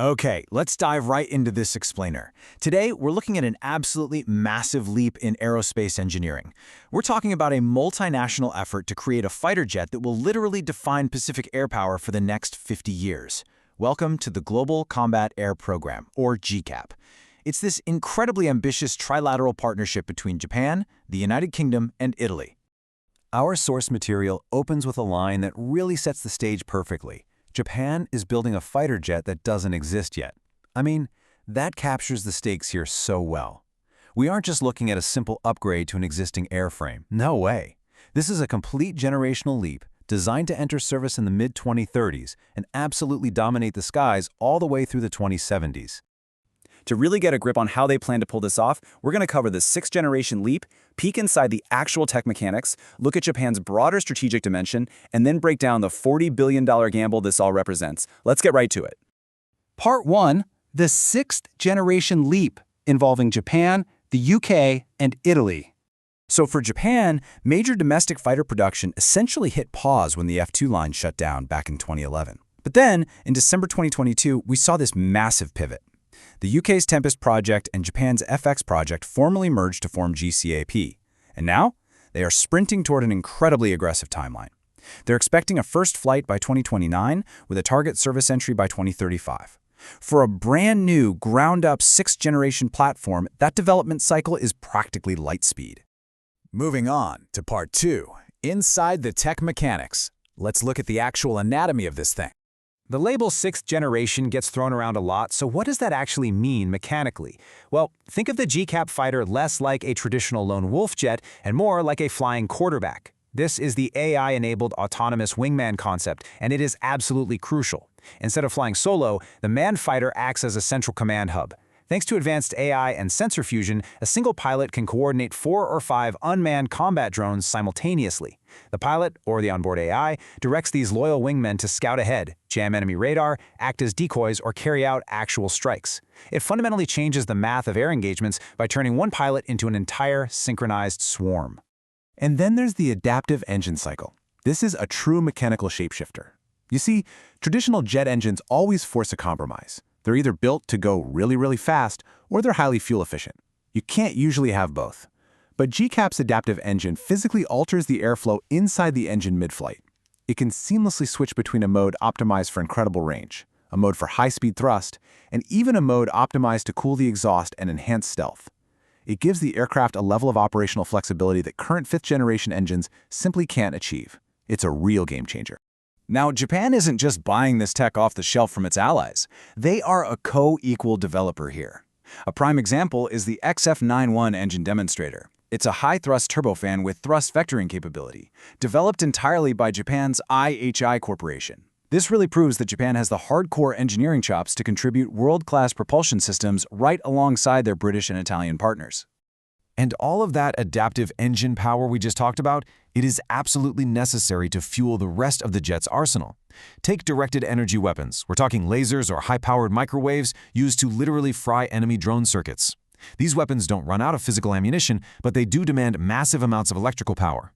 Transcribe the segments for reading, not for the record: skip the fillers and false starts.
Okay, let's dive right into this explainer. Today, we're looking at an absolutely massive leap in aerospace engineering. We're talking about a multinational effort to create a fighter jet that will literally define Pacific air power for the next 50 years. Welcome to the Global Combat Air Program, or GCAP. It's this incredibly ambitious trilateral partnership between Japan, the United Kingdom, and Italy. Our source material opens with a line that really sets the stage perfectly. Japan is building a fighter jet that doesn't exist yet. I mean, that captures the stakes here so well. We aren't just looking at a simple upgrade to an existing airframe. No way. This is a complete generational leap designed to enter service in the mid-2030s and absolutely dominate the skies all the way through the 2070s. To really get a grip on how they plan to pull this off, we're going to cover the sixth-generation leap, peek inside the actual tech mechanics, look at Japan's broader strategic dimension, and then break down the $40 billion gamble this all represents. Let's get right to it. Part 1, the sixth-generation leap, involving Japan, the UK, and Italy. So for Japan, major domestic fighter production essentially hit pause when the F-2 line shut down back in 2011. But then, in December 2022, we saw this massive pivot. The UK's Tempest project and Japan's FX project formally merged to form GCAP, and now they are sprinting toward an incredibly aggressive timeline. They're expecting a first flight by 2029 with a target service entry by 2035. For a brand new, ground-up sixth-generation platform, that development cycle is practically light speed. Moving on to Part 2, inside the tech mechanics. Let's look at the actual anatomy of this thing. The label sixth generation gets thrown around a lot, so what does that actually mean mechanically? Well, think of the GCAP fighter less like a traditional lone wolf jet and more like a flying quarterback. This is the AI-enabled autonomous wingman concept, and it is absolutely crucial. Instead of flying solo, the manned fighter acts as a central command hub. Thanks to advanced AI and sensor fusion, a single pilot can coordinate 4 or 5 unmanned combat drones simultaneously. The pilot, or the onboard AI, directs these loyal wingmen to scout ahead, jam enemy radar, act as decoys, or carry out actual strikes. It fundamentally changes the math of air engagements by turning one pilot into an entire synchronized swarm. And then there's the adaptive engine cycle. This is a true mechanical shapeshifter. You see, traditional jet engines always force a compromise. They're either built to go really, really fast, or they're highly fuel efficient. You can't usually have both. But GCAP's adaptive engine physically alters the airflow inside the engine mid-flight. It can seamlessly switch between a mode optimized for incredible range, a mode for high-speed thrust, and even a mode optimized to cool the exhaust and enhance stealth. It gives the aircraft a level of operational flexibility that current fifth-generation engines simply can't achieve. It's a real game changer. Now, Japan isn't just buying this tech off the shelf from its allies. They are a co-equal developer here. A prime example is the XF91 engine demonstrator. It's a high-thrust turbofan with thrust vectoring capability, developed entirely by Japan's IHI Corporation. This really proves that Japan has the hardcore engineering chops to contribute world-class propulsion systems right alongside their British and Italian partners. And all of that adaptive engine power we just talked about, it is absolutely necessary to fuel the rest of the jet's arsenal. Take directed energy weapons. We're talking lasers or high-powered microwaves used to literally fry enemy drone circuits. These weapons don't run out of physical ammunition, but they do demand massive amounts of electrical power.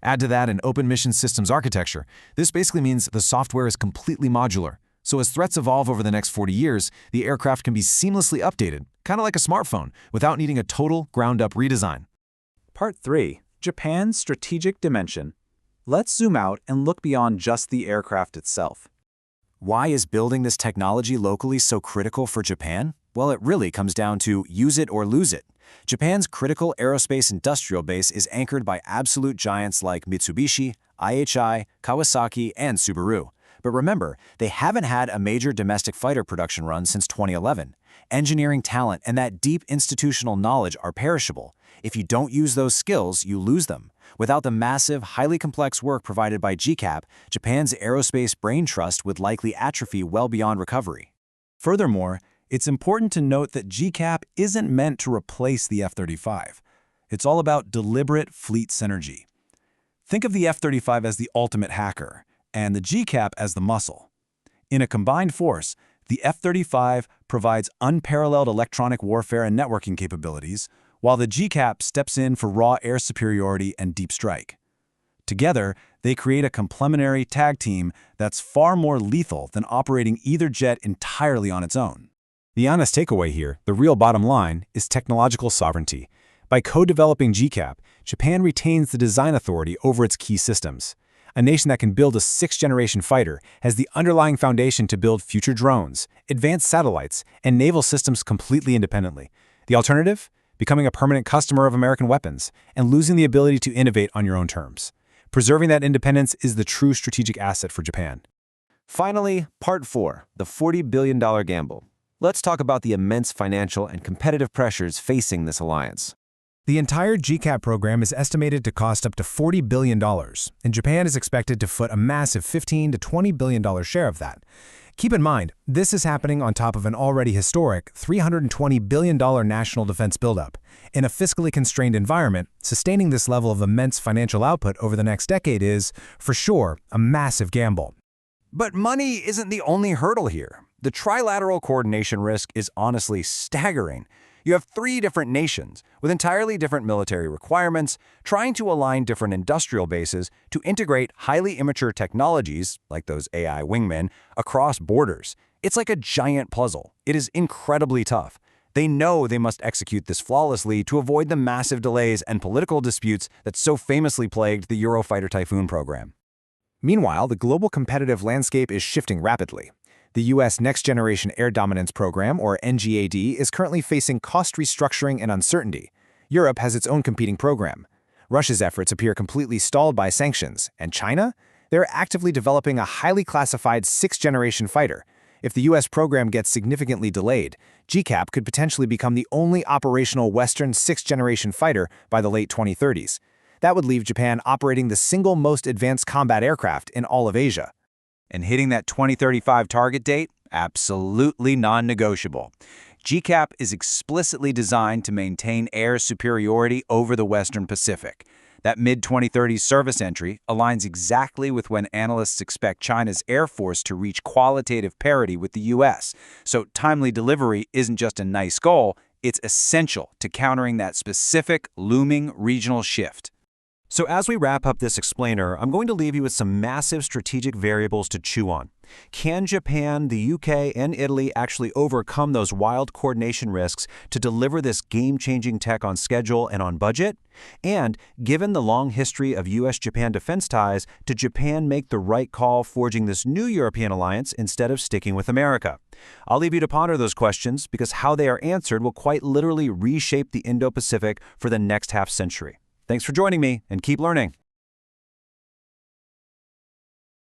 Add to that an open mission systems architecture. This basically means the software is completely modular. So as threats evolve over the next 40 years, the aircraft can be seamlessly updated, kind of like a smartphone, without needing a total ground-up redesign. Part 3, Japan's strategic dimension. Let's zoom out and look beyond just the aircraft itself. Why is building this technology locally so critical for Japan? Well, it really comes down to use it or lose it. Japan's critical aerospace industrial base is anchored by absolute giants like Mitsubishi, IHI, Kawasaki, and Subaru. But remember, they haven't had a major domestic fighter production run since 2011. Engineering talent and that deep institutional knowledge are perishable. If you don't use those skills, you lose them. Without the massive, highly complex work provided by GCAP, Japan's aerospace brain trust would likely atrophy well beyond recovery. Furthermore, it's important to note that GCAP isn't meant to replace the F-35. It's all about deliberate fleet synergy. Think of the F-35 as the ultimate hacker, and the GCAP as the muscle. In a combined force, the F-35 provides unparalleled electronic warfare and networking capabilities, while the GCAP steps in for raw air superiority and deep strike. Together, they create a complementary tag team that's far more lethal than operating either jet entirely on its own. The honest takeaway here, the real bottom line, is technological sovereignty. By co-developing GCAP, Japan retains the design authority over its key systems. A nation that can build a sixth-generation fighter has the underlying foundation to build future drones, advanced satellites, and naval systems completely independently. The alternative? Becoming a permanent customer of American weapons and losing the ability to innovate on your own terms. Preserving that independence is the true strategic asset for Japan. Finally, Part 4, the $40 billion gamble. Let's talk about the immense financial and competitive pressures facing this alliance. The entire GCAP program is estimated to cost up to $40 billion, and Japan is expected to foot a massive $15 to $20 billion share of that. Keep in mind, this is happening on top of an already historic $320 billion national defense buildup. In a fiscally constrained environment, sustaining this level of immense financial output over the next decade is, for sure, a massive gamble. But money isn't the only hurdle here. The trilateral coordination risk is honestly staggering. You have 3 different nations with entirely different military requirements trying to align different industrial bases to integrate highly immature technologies, like those AI wingmen, across borders. It's like a giant puzzle. It is incredibly tough. They know they must execute this flawlessly to avoid the massive delays and political disputes that so famously plagued the Eurofighter Typhoon program. Meanwhile, the global competitive landscape is shifting rapidly. The U.S. Next Generation Air Dominance Program, or NGAD, is currently facing cost restructuring and uncertainty. Europe has its own competing program. Russia's efforts appear completely stalled by sanctions. And China? They're actively developing a highly classified sixth-generation fighter. If the U.S. program gets significantly delayed, GCAP could potentially become the only operational Western sixth-generation fighter by the late 2030s. That would leave Japan operating the single most advanced combat aircraft in all of Asia. And hitting that 2035 target date? Absolutely non-negotiable. GCAP is explicitly designed to maintain air superiority over the Western Pacific. That mid-2030s service entry aligns exactly with when analysts expect China's Air Force to reach qualitative parity with the U.S. So timely delivery isn't just a nice goal, it's essential to countering that specific looming regional shift. So as we wrap up this explainer, I'm going to leave you with some massive strategic variables to chew on. Can Japan, the UK, and Italy actually overcome those wild coordination risks to deliver this game-changing tech on schedule and on budget? And given the long history of US-Japan defense ties, did Japan make the right call forging this new European alliance instead of sticking with America? I'll leave you to ponder those questions because how they are answered will quite literally reshape the Indo-Pacific for the next half-century. Thanks for joining me, and keep learning.